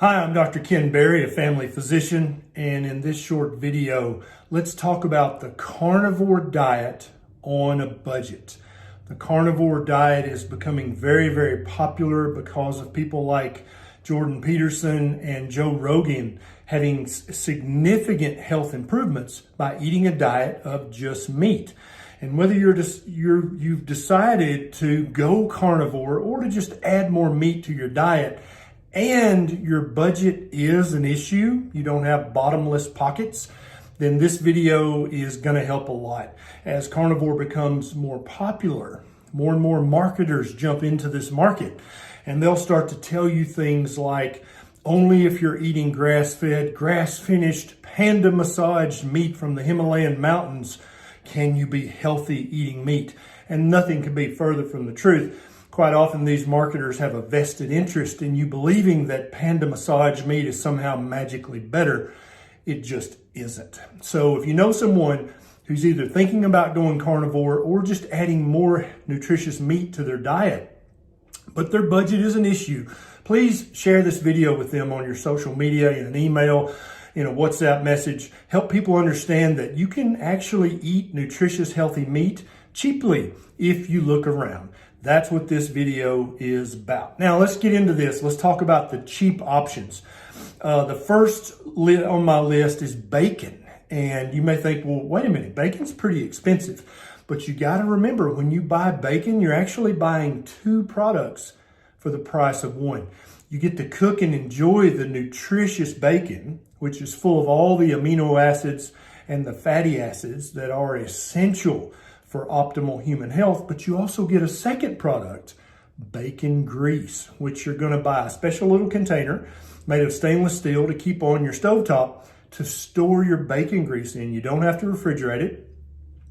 Hi, I'm Dr. Ken Berry, a family physician, and in this short video, let's talk about the carnivore diet on a budget. The carnivore diet is becoming very, very popular because of people like Jordan Peterson and Joe Rogan having significant health improvements by eating a diet of just meat. And whether you've decided to go carnivore or to just add more meat to your diet, and your budget is an issue, you don't have bottomless pockets, then this video is going to help a lot. As carnivore becomes more popular, more and more marketers jump into this market, and they'll start to tell you things like, only if you're eating grass-fed, grass-finished, panda-massaged meat from the Himalayan mountains can you be healthy eating meat. And nothing could be further from the truth. Quite often these marketers have a vested interest in you believing that panda massage meat is somehow magically better. It just isn't. So if you know someone who's either thinking about going carnivore or just adding more nutritious meat to their diet, but their budget is an issue, please share this video with them on your social media, in an email, in a WhatsApp message. Help people understand that you can actually eat nutritious, healthy meat cheaply if you look around. That's what this video is about. Now let's get into this. Let's talk about the cheap options. The first on my list is bacon. And you may think, well, wait a minute, bacon's pretty expensive. But you got to remember, when you buy bacon, you're actually buying two products for the price of one. You get to cook and enjoy the nutritious bacon, which is full of all the amino acids and the fatty acids that are essential for optimal human health, but you also get a second product, bacon grease, which you're going to buy a special little container made of stainless steel to keep on your stovetop to store your bacon grease in. You don't have to refrigerate it.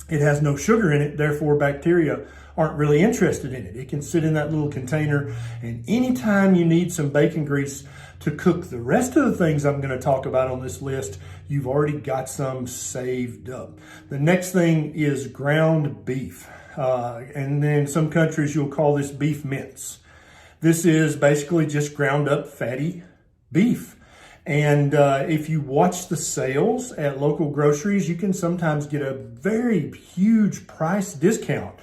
It has no sugar in it, therefore bacteria aren't really interested in it. It can sit in that little container, and anytime you need some bacon grease to cook the rest of the things I'm going to talk about on this list, you've already got some saved up. The next thing is ground beef. And then in some countries, you'll call this beef mince. This is basically just ground up fatty beef. And if you watch the sales at local groceries, you can sometimes get a very huge price discount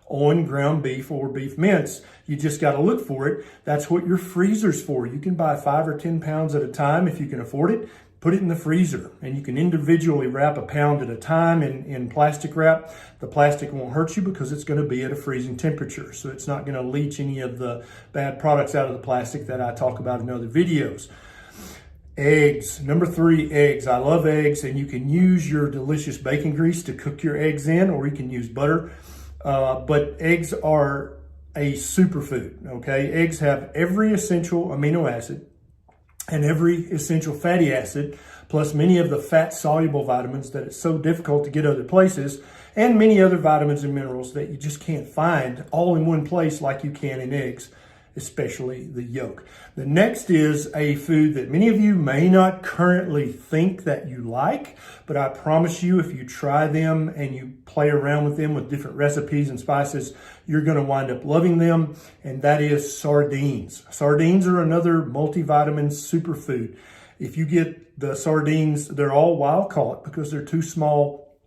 on ground beef or beef mince. You just got to look for it. That's what your freezer's for. You can buy 5 or 10 pounds at a time if you can afford it. Put it in the freezer, and you can individually wrap a pound at a time in plastic wrap. The plastic won't hurt you because it's going to be at a freezing temperature. So it's not going to leach any of the bad products out of the plastic that I talk about in other videos. Eggs. Number 3, eggs. I love eggs, and you can use your delicious bacon grease to cook your eggs in, or you can use butter. But eggs are a superfood, okay? Eggs have every essential amino acid and every essential fatty acid, plus many of the fat-soluble vitamins that it's so difficult to get other places, and many other vitamins and minerals that you just can't find all in one place like you can in eggs, especially the yolk. The next is a food that many of you may not currently think that you like, but I promise you, if you try them and you play around with them with different recipes and spices, you're going to wind up loving them, and that is sardines. Sardines are another multivitamin superfood. If you get the sardines, they're all wild caught because they're too small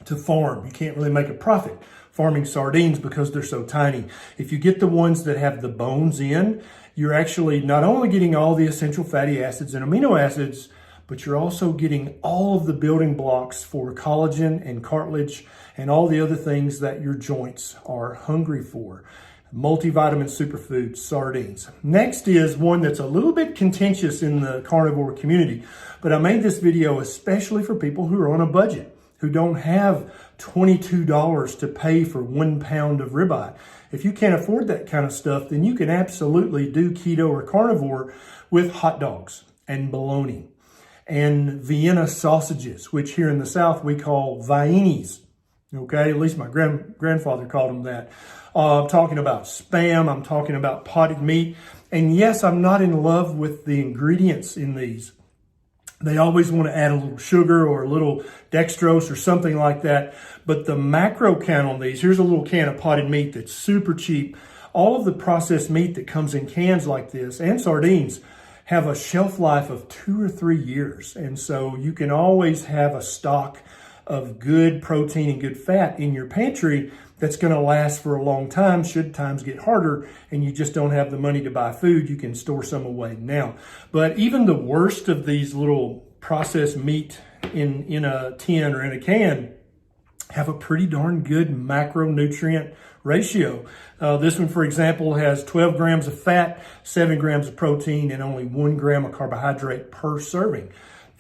to farm. You can't really make a profit farming sardines because they're so tiny. If you get the ones that have the bones in, you're actually not only getting all the essential fatty acids and amino acids, but you're also getting all of the building blocks for collagen and cartilage and all the other things that your joints are hungry for. Multivitamin superfood, sardines. Next is one that's a little bit contentious in the carnivore community, but I made this video especially for people who are on a budget, who don't have $22 to pay for 1 pound of ribeye. If you can't afford that kind of stuff, then you can absolutely do keto or carnivore with hot dogs and bologna and Vienna sausages, which here in the South we call Viennies. Okay, at least my grandfather called them that. I'm talking about Spam, I'm talking about potted meat. And yes, I'm not in love with the ingredients in these. They always want to add a little sugar or a little dextrose or something like that. But the macro count on these, here's a little can of potted meat that's super cheap. All of the processed meat that comes in cans like this and sardines have a shelf life of 2 or 3 years. And so you can always have a stock of good protein and good fat in your pantry that's going to last for a long time. Should times get harder and you just don't have the money to buy food, you can store some away now. But even the worst of these little processed meat in a tin or in a can have a pretty darn good macronutrient ratio. This one, for example, has 12 grams of fat, 7 grams of protein, and only 1 gram of carbohydrate per serving.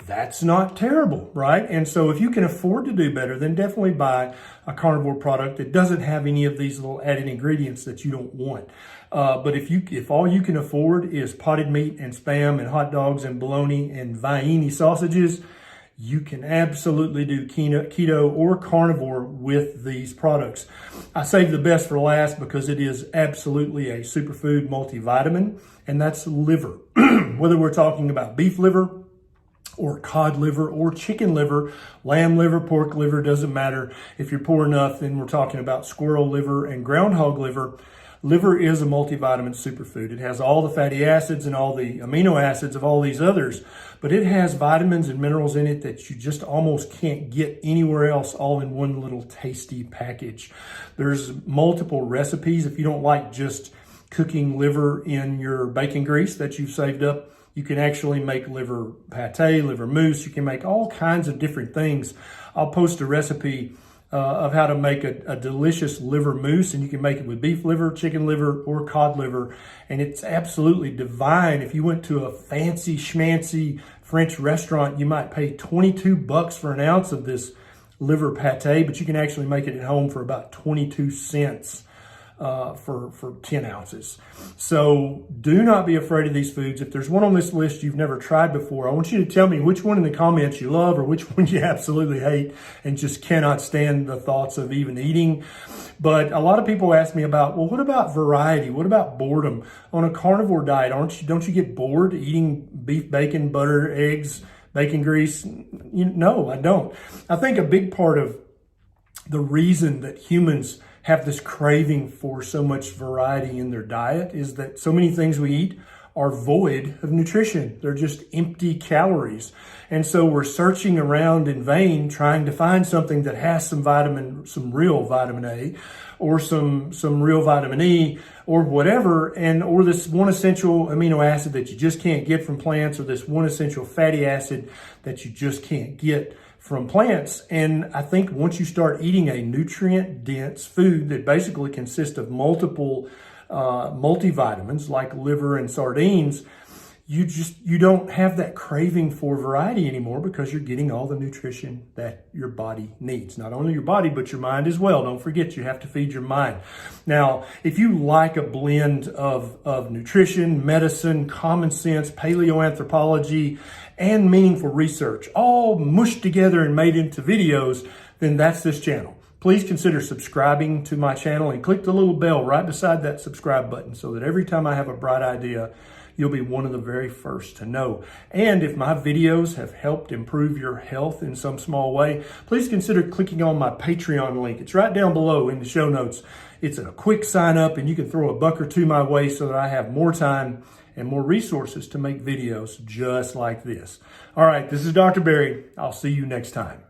That's not terrible, right? And so if you can afford to do better, then definitely buy a carnivore product that doesn't have any of these little added ingredients that you don't want. But if all you can afford is potted meat and Spam and hot dogs and bologna and Vienna sausages, you can absolutely do keto or carnivore with these products. I saved the best for last because it is absolutely a superfood multivitamin, and that's liver. Whether we're talking about beef liver, or cod liver, or chicken liver, lamb liver, pork liver, doesn't matter. If you're poor enough, then we're talking about squirrel liver and groundhog liver. Liver is a multivitamin superfood. It has all the fatty acids and all the amino acids of all these others, but it has vitamins and minerals in it that you just almost can't get anywhere else, all in one little tasty package. There's multiple recipes. If you don't like just cooking liver in your bacon grease that you've saved up, you can actually make liver pate, liver mousse. You can make all kinds of different things. I'll post a recipe of how to make a delicious liver mousse, and you can make it with beef liver, chicken liver, or cod liver. And it's absolutely divine. If you went to a fancy schmancy French restaurant, you might pay $22 for an ounce of this liver pate, but you can actually make it at home for about 22 cents. For 10 ounces. So do not be afraid of these foods. If there's one on this list you've never tried before, I want you to tell me which one in the comments you love or which one you absolutely hate and just cannot stand the thoughts of even eating. But a lot of people ask me about, well, what about variety? What about boredom? On a carnivore diet, don't you get bored eating beef, bacon, butter, eggs, bacon grease? No, I don't. I think a big part of the reason that humans have this craving for so much variety in their diet is that so many things we eat are void of nutrition. They're just empty calories. And so we're searching around in vain trying to find something that has some real vitamin A or some real vitamin E or whatever, or this one essential amino acid that you just can't get from plants, or this one essential fatty acid that you just can't get from plants. And I think once you start eating a nutrient-dense food that basically consists of multiple multivitamins like liver and sardines, you don't have that craving for variety anymore because you're getting all the nutrition that your body needs. Not only your body, but your mind as well. Don't forget, you have to feed your mind. Now, if you like a blend of nutrition, medicine, common sense, paleoanthropology, and meaningful research, all mushed together and made into videos, then that's this channel. Please consider subscribing to my channel and click the little bell right beside that subscribe button so that every time I have a bright idea, you'll be one of the very first to know. And if my videos have helped improve your health in some small way, please consider clicking on my Patreon link. It's right down below in the show notes. It's a quick sign up and you can throw $1 or $2 my way so that I have more time and more resources to make videos just like this. All right, this is Dr. Barry. I'll see you next time.